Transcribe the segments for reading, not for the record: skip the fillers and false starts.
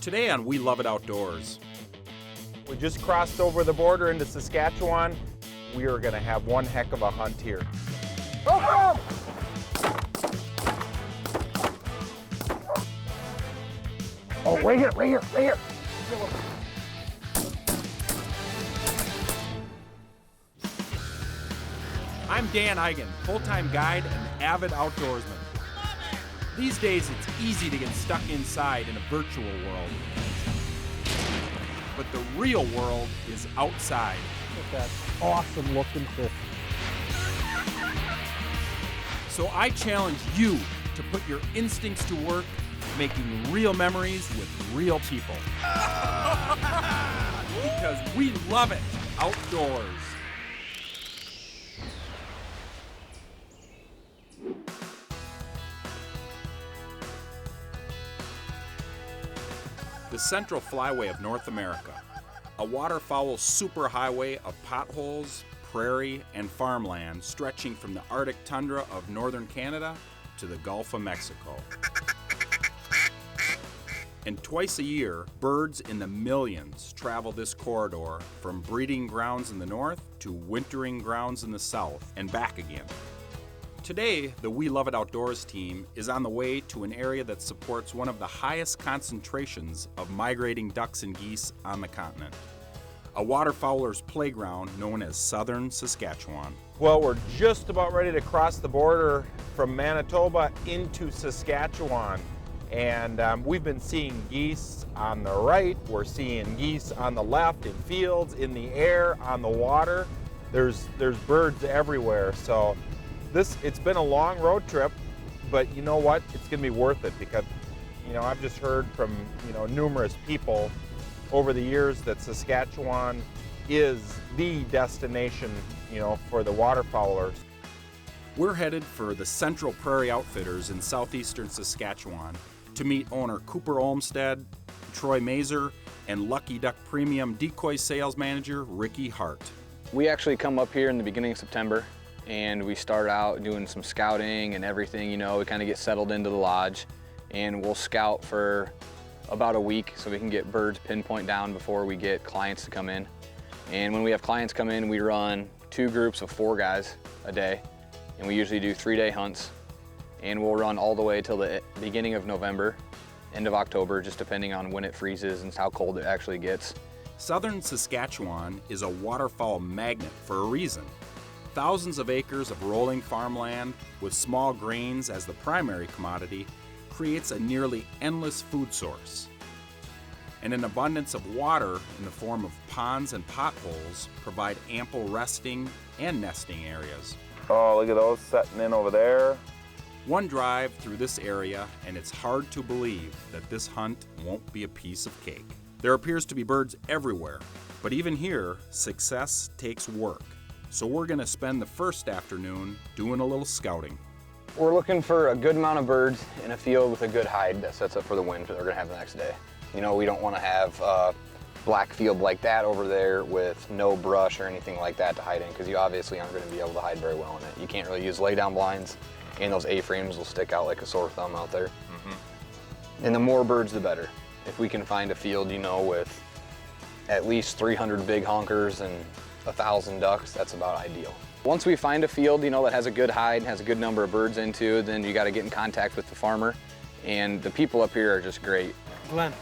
Today on We Love It Outdoors. We just crossed over the border into Saskatchewan. We are going to have one heck of a hunt here. Oh! Oh, right here, right here, right here. I'm Dan Eigen, full-time guide and avid outdoorsman. These days, it's easy to get stuck inside in a virtual world. But the real world is outside. Look at that awesome looking fish. So I challenge you to put your instincts to work, making real memories with real people. Because we love it outdoors. The Central Flyway of North America, a waterfowl superhighway of potholes, prairie, and farmland stretching from the Arctic tundra of northern Canada to the Gulf of Mexico. And twice a year, birds in the millions travel this corridor from breeding grounds in the north to wintering grounds in the south and back again. Today, the We Love It Outdoors team is on the way to an area that supports one of the highest concentrations of migrating ducks and geese on the continent, a waterfowler's playground known as Southern Saskatchewan. Well, we're just about ready to cross the border from Manitoba into Saskatchewan. And we've been seeing geese on the right, we're seeing geese on the left, in fields, in the air, on the water. There's birds everywhere. So it's been a long road trip, but you know what? It's gonna be worth it because, I've just heard from, numerous people over the years that Saskatchewan is the destination, for the waterfowlers. We're headed for the Central Prairie Outfitters in southeastern Saskatchewan to meet owner Cooper Olmstead, Troy Mazer, and Lucky Duck Premium Decoy Sales Manager Ricky Hart. We actually come up here in the beginning of September and we start out doing some scouting and everything, we kind of get settled into the lodge and we'll scout for about a week so we can get birds pinpoint down before we get clients to come in. And when we have clients come in, we run 2 groups of 4 guys a day, and we usually do 3-day hunts, and we'll run all the way till the beginning of November, end of October, just depending on when it freezes and how cold it actually gets. Southern Saskatchewan is a waterfowl magnet for a reason. Thousands of acres of rolling farmland with small grains as the primary commodity creates a nearly endless food source. And an abundance of water in the form of ponds and potholes provide ample resting and nesting areas. Oh, look at those setting in over there. One drive through this area and it's hard to believe that this hunt won't be a piece of cake. There appears to be birds everywhere, but even here, success takes work. So we're gonna spend the first afternoon doing a little scouting. We're looking for a good amount of birds in a field with a good hide that sets up for the wind that we're gonna have the next day. We don't wanna have a black field like that over there with no brush or anything like that to hide in, because you obviously aren't gonna be able to hide very well in it. You can't really use lay down blinds, and those A-frames will stick out like a sore thumb out there. Mm-hmm. And the more birds, the better. If we can find a field, with at least 300 big honkers and 1,000 ducks, that's about ideal. Once we find a field, that has a good hide, has a good number of birds into it, then you got to get in contact with the farmer. And the people up here are just great.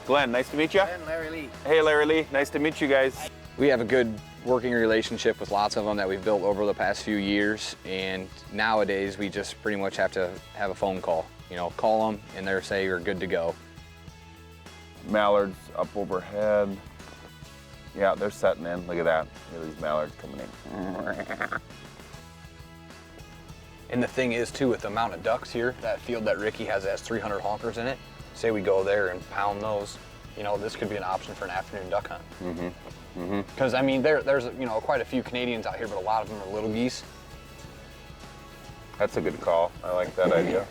Glenn, nice to meet you. And Larry Lee. Hey, Larry Lee, nice to meet you guys. We have a good working relationship with lots of them that we've built over the past few years. And nowadays, we just pretty much have to have a phone call. Call them and they'll say you're good to go. Mallards up overhead. Yeah, they're setting in. Look at that. Look at these mallards coming in. And the thing is, too, with the amount of ducks here, that field that Ricky has that has 300 honkers in it, say we go there and pound those, this could be an option for an afternoon duck hunt. Because, there's, quite a few Canadians out here, but a lot of them are little geese. That's a good call. I like that idea.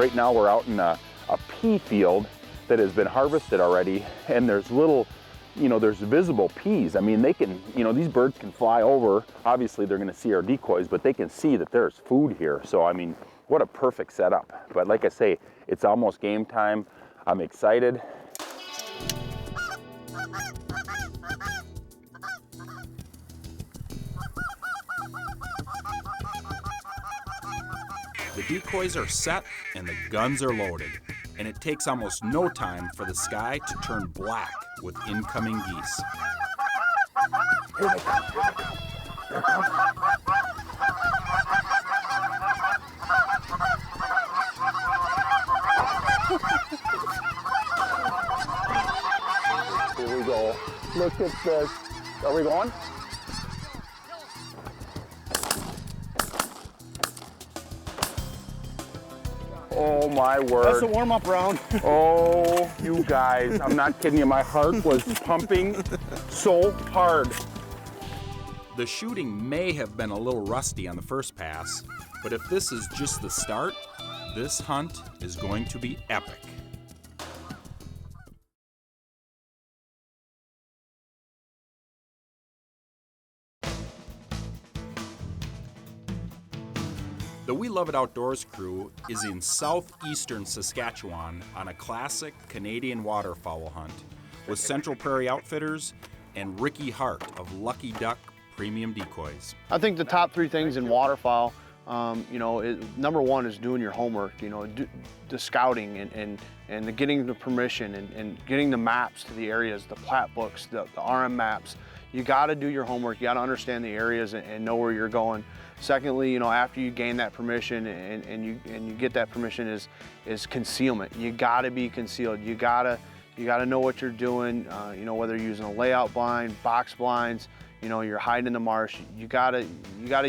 Right now we're out in a pea field that has been harvested already, and there's little, there's visible peas. I mean, they can, these birds can fly over. Obviously they're gonna see our decoys, but they can see that there's food here. So, I mean, what a perfect setup. But like I say, it's almost game time. I'm excited. The decoys are set and the guns are loaded, and it takes almost no time for the sky to turn black with incoming geese. Here they come, here they come. Here they come. Here we go. Look at this. Are we going? Oh my word. That's a warm-up round. Oh, you guys, I'm not kidding you. My heart was pumping so hard. The shooting may have been a little rusty on the first pass, but if this is just the start, this hunt is going to be epic. The We Love It Outdoors crew is in southeastern Saskatchewan on a classic Canadian waterfowl hunt with Central Prairie Outfitters and Ricky Hart of Lucky Duck Premium Decoys. I think the top three things in waterfowl, number one is doing your homework, the scouting and the getting the permission and getting the maps to the areas, the plat books, the RM maps. You gotta do your homework, you gotta understand the areas and know where you're going. Secondly, after you gain that permission and you get that permission is concealment. You gotta be concealed. You gotta know what you're doing, whether you're using a layout blind, box blinds, you're hiding in the marsh. You gotta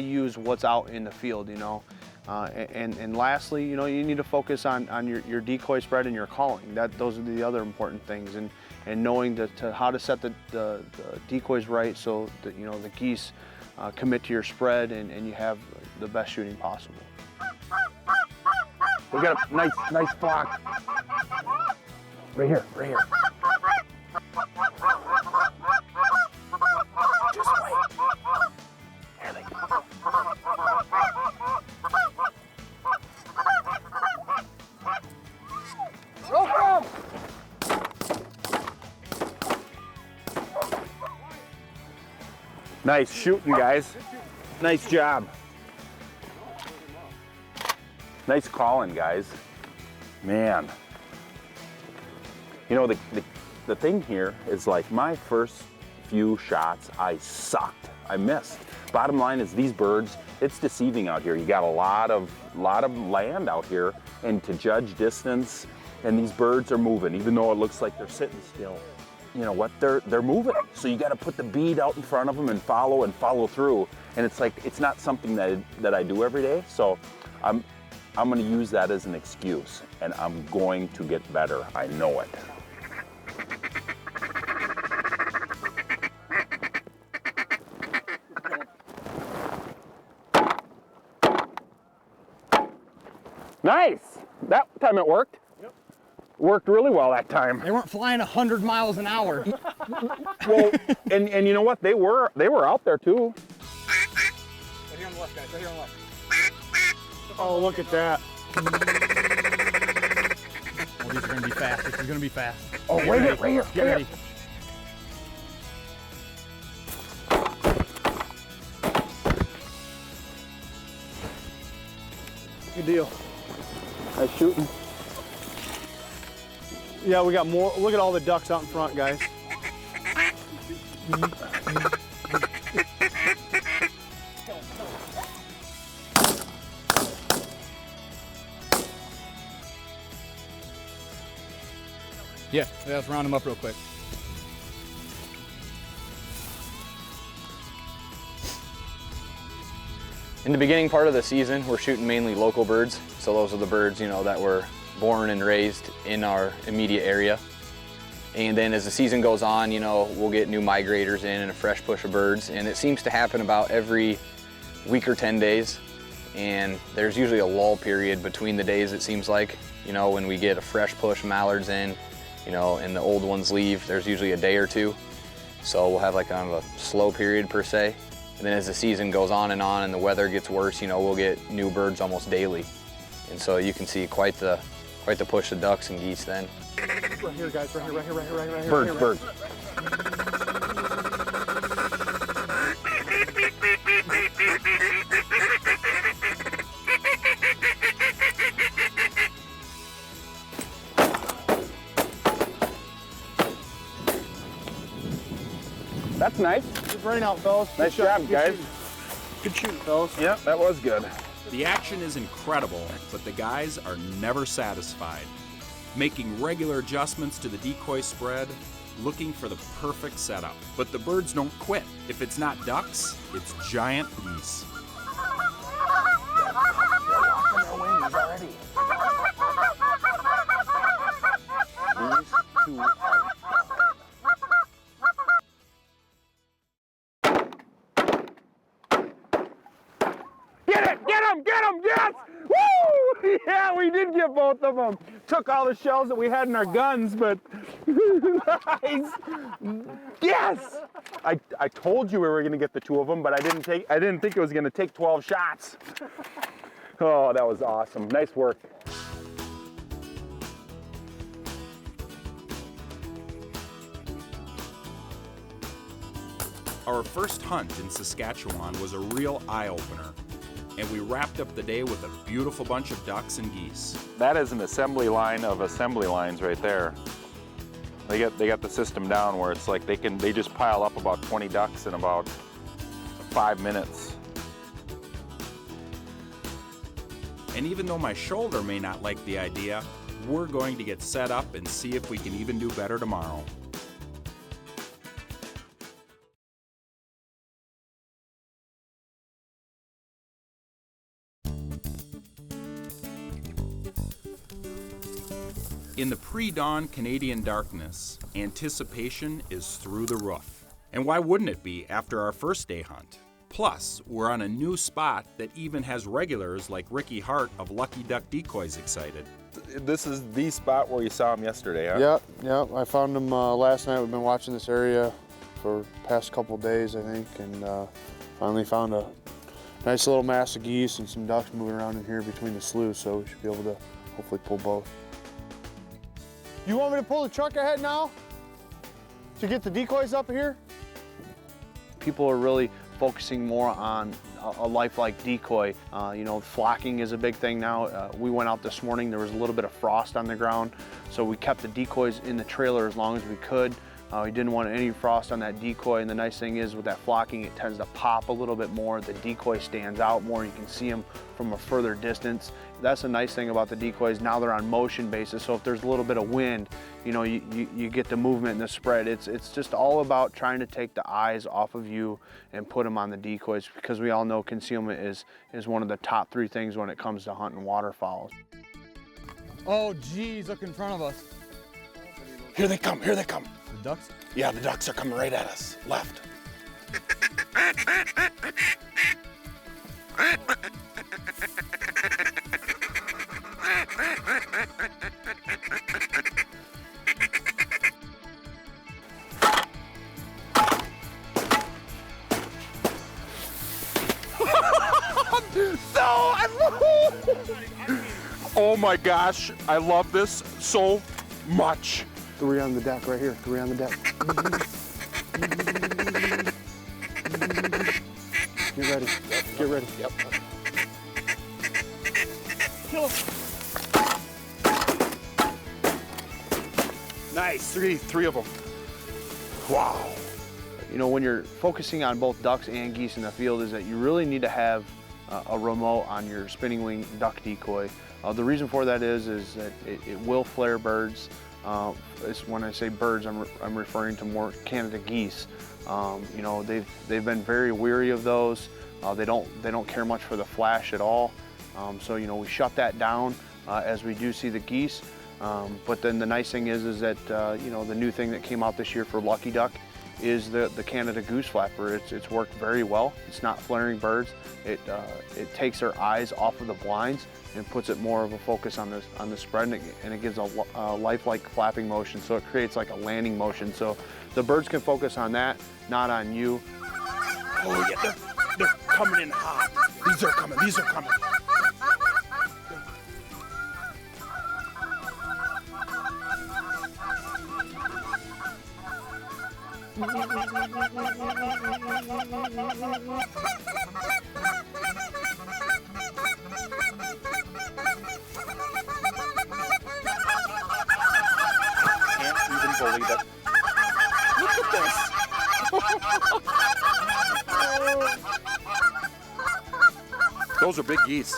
use what's out in the field, and lastly, you need to focus on your decoy spread and your calling. Those are the other important things, and knowing how to set the decoys right so that the geese commit to your spread and you have the best shooting possible. We got a nice flock. Right here, right here. Just wait. Here they come. Welcome. Nice shooting, guys. Nice job. Nice calling, guys. Man. The thing here is, like, my first few shots, I sucked. I missed. Bottom line is these birds, it's deceiving out here. You got a lot of land out here, and to judge distance, and these birds are moving, even though it looks like they're sitting still. You know what, they're moving. So you gotta put the bead out in front of them and follow through. And it's like, it's not something that I do every day. So I'm gonna use that as an excuse, and I'm going to get better, I know it. Nice, that time it worked. Worked really well that time. They weren't flying 100 miles an hour. Well, and you know what? They were out there too. Right here on the left, guys. Right here on the left. Oh, look at that. Oh, these are gonna be fast. This is gonna be fast. Oh, Get right ready. here, right here. Get ready. Good deal. Nice shooting. Yeah, we got more. Look at all the ducks out in front, guys. Yeah, let's round them up real quick. In the beginning part of the season, we're shooting mainly local birds. So those are the birds, that were born and raised in our immediate area. And then as the season goes on, we'll get new migrators in and a fresh push of birds. And it seems to happen about every week or 10 days. And there's usually a lull period between the days, it seems like. You know, when we get a fresh push mallards in, you know, and the old ones leave, there's usually a day or two. So we'll have like kind of a slow period per se. And then as the season goes on and the weather gets worse, you know, we'll get new birds almost daily. And so you can see quite the push of ducks and geese then. Right here, guys. Right here, right here, right here, right here, right here. Birds, right here, birds. That's nice. Good rain out, fellas. Nice job, guys. Good shooting, fellas. Yep, that was good. The action is incredible, but the guys are never satisfied. Making regular adjustments to the decoy spread, looking for the perfect setup. But the birds don't quit. If it's not ducks, it's giant geese. Get him, yes! Woo! Yeah, we did get both of them. Took all the shells that we had in our guns, but nice. Yes! I told you we were gonna get the two of them, but I didn't think it was gonna take 12 shots. Oh, that was awesome. Nice work. Our first hunt in Saskatchewan was a real eye-opener, and we wrapped up the day with a beautiful bunch of ducks and geese. That is an assembly line of assembly lines right there. They got the system down where it's like they just pile up about 20 ducks in about 5 minutes. And even though my shoulder may not like the idea, we're going to get set up and see if we can even do better tomorrow. In the pre-dawn Canadian darkness, anticipation is through the roof. And why wouldn't it be after our first day hunt? Plus, we're on a new spot that even has regulars like Ricky Hart of Lucky Duck Decoys excited. This is the spot where you saw him yesterday, huh? Yep. I found them last night. We've been watching this area for the past couple days, I think, and finally found a nice little mass of geese and some ducks moving around in here between the sloughs, so we should be able to hopefully pull both. You want me to pull the truck ahead now to get the decoys up here? People are really focusing more on a lifelike decoy. You know, flocking is a big thing now. We went out this morning, there was a little bit of frost on the ground, so we kept the decoys in the trailer as long as we could. We didn't want any frost on that decoy, and the nice thing is with that flocking, it tends to pop a little bit more. The decoy stands out more. You can see them from a further distance. That's a nice thing about the decoys. Now they're on motion basis, so if there's a little bit of wind, you know, you get the movement and the spread. It's just all about trying to take the eyes off of you and put them on the decoys, because we all know concealment is one of the top 3 things when it comes to hunting waterfowl. Oh, geez, look in front of us. Here they come, here they come. The ducks? Yeah, the ducks are coming right at us, left. Oh my gosh, I love this so much. 3 on the deck right here, 3 on the deck. Get ready, get ready. Yep. Kill him. Nice, three of them. Wow. You know, when you're focusing on both ducks and geese in the field, is that you really need to have a remote on your spinning wing duck decoy. The reason for that is that it will flare birds. When I say birds, I'm referring to more Canada geese. You know, they've been very weary of those. They don't care much for the flash at all. So you know, we shut that down as we do see the geese. But then the nice thing is that you know, the new thing that came out this year for Lucky Duck is the Canada goose flapper. It's worked very well. It's not flaring birds. It takes their eyes off of the blinds and puts it more of a focus on the spread, and it gives a lifelike flapping motion, so it creates like a landing motion. So the birds can focus on that, not on you. Oh yeah, they're coming in hot. These are coming, these are coming. Can't even believe it. Look at this. Those are big geese.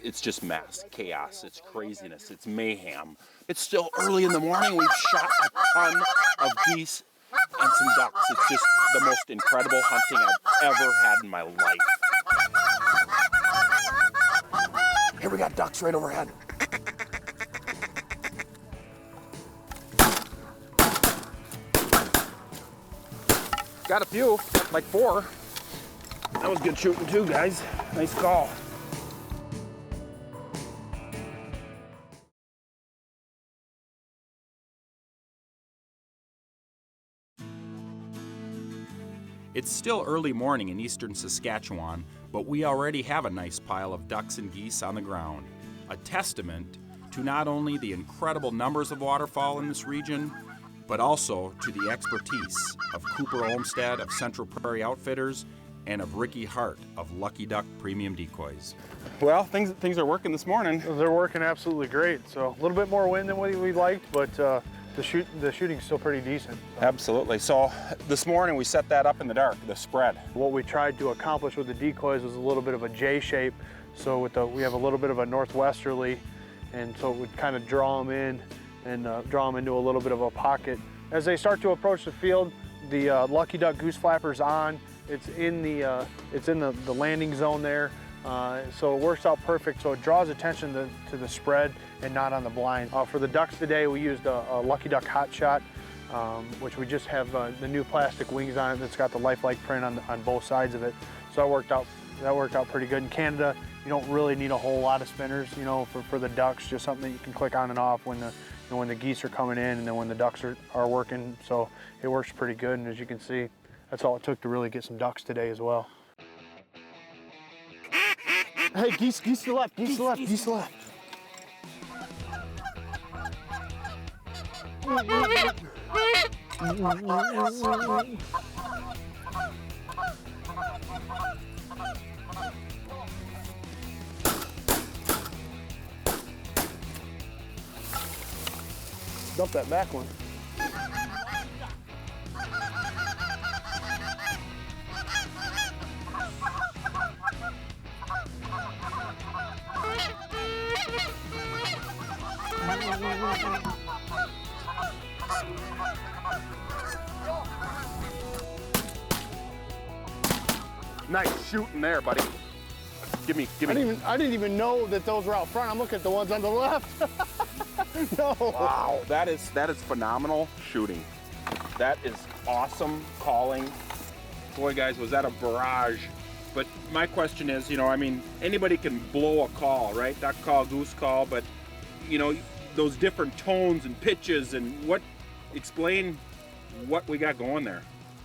It's just mass chaos, it's craziness, it's mayhem. It's still early in the morning. We've shot a ton of geese and some ducks. It's just the most incredible hunting I've ever had in my life. Here we got ducks right overhead. Got a few, like 4. That was good shooting too, guys. Nice call. It's still early morning in eastern Saskatchewan, but we already have a nice pile of ducks and geese on the ground. A testament to not only the incredible numbers of waterfowl in this region, but also to the expertise of Cooper Olmstead of Central Prairie Outfitters and of Ricky Hart of Lucky Duck Premium Decoys. Well, things are working this morning. They're working absolutely great. So a little bit more wind than what we liked, but the shooting's still pretty decent. Absolutely. So this morning we set that up in the dark, the spread. What we tried to accomplish with the decoys was a little bit of a J shape. So we have a little bit of a northwesterly, and so it would kind of draw them in and draw them into a little bit of a pocket. As they start to approach the field, the Lucky Duck goose flapper's on. It's in the landing zone there. So it works out perfect, so it draws attention to the spread and not on the blind. For the ducks today, we used a Lucky Duck Hot Shot, which we just have the new plastic wings on it that's got the lifelike print on both sides of it. So that worked out pretty good. In Canada, you don't really need a whole lot of spinners, you know, for the ducks, just something that you can click on and off when the geese are coming in and then when the ducks are working. So it works pretty good, and as you can see, that's all it took to really get some ducks today as well. Hey, geese to the left, geese to the left, geese to the left. Dump that back one. Nice shooting there, buddy. Give me. I didn't even know that those were out front. I'm looking at the ones on the left. No. Wow, that is phenomenal shooting. That is awesome calling. Boy, guys, was that a barrage. But my question is, you know, I mean, anybody can blow a call, right? Duck call, goose call, but, you know, those different tones and pitches and explain what we got going there.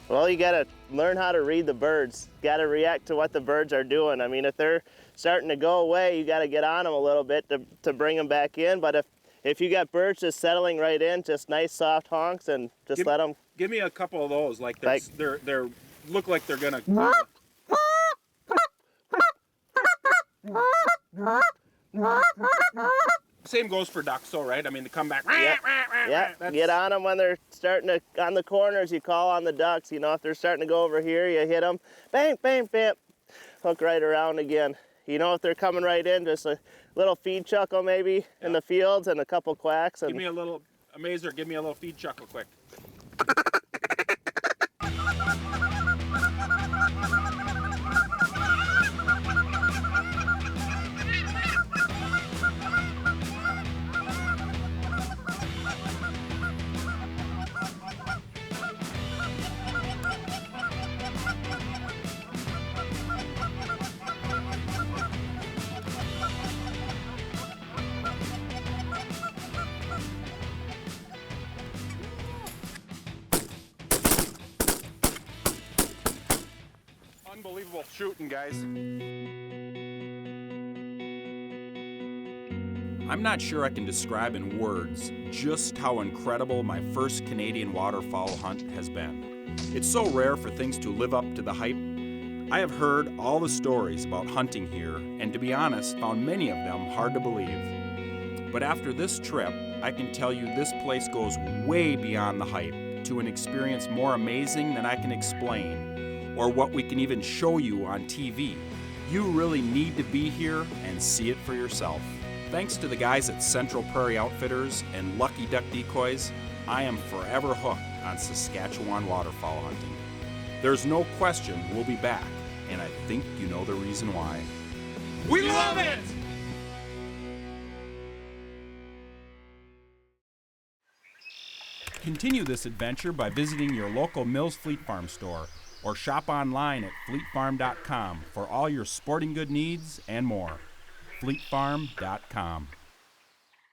Well, you got to learn how to read the birds. Got to react to what the birds are doing. I mean, if they're starting to go away, you got to get on them a little bit to bring them back in. But if you got birds just settling right in, just nice soft honks, and just let them. Give me a couple of those. Like they're look like they're gonna. Same goes for ducks, though, right? I mean, to come back. Yeah. Get on them when they're starting to, on the corners, you call on the ducks. You know, if they're starting to go over here, you hit them. Bang, bang, bam. Hook right around again. You know if they're coming right in, just a little feed chuckle maybe in the fields and a couple quacks. And Give me a little, Amazer, give me a little feed chuckle quick. Unbelievable shooting, guys. I'm not sure I can describe in words just how incredible my first Canadian waterfowl hunt has been. It's so rare for things to live up to the hype. I have heard all the stories about hunting here, and to be honest, found many of them hard to believe. But after this trip, I can tell you this place goes way beyond the hype to an experience more amazing than I can explain, or what we can even show you on TV. You really need to be here and see it for yourself. Thanks to the guys at Central Prairie Outfitters and Lucky Duck Decoys, I am forever hooked on Saskatchewan waterfowl hunting. There's no question we'll be back, and I think you know the reason why. We love it! Continue this adventure by visiting your local Mills Fleet Farm store or shop online at fleetfarm.com for all your sporting good needs and more. fleetfarm.com.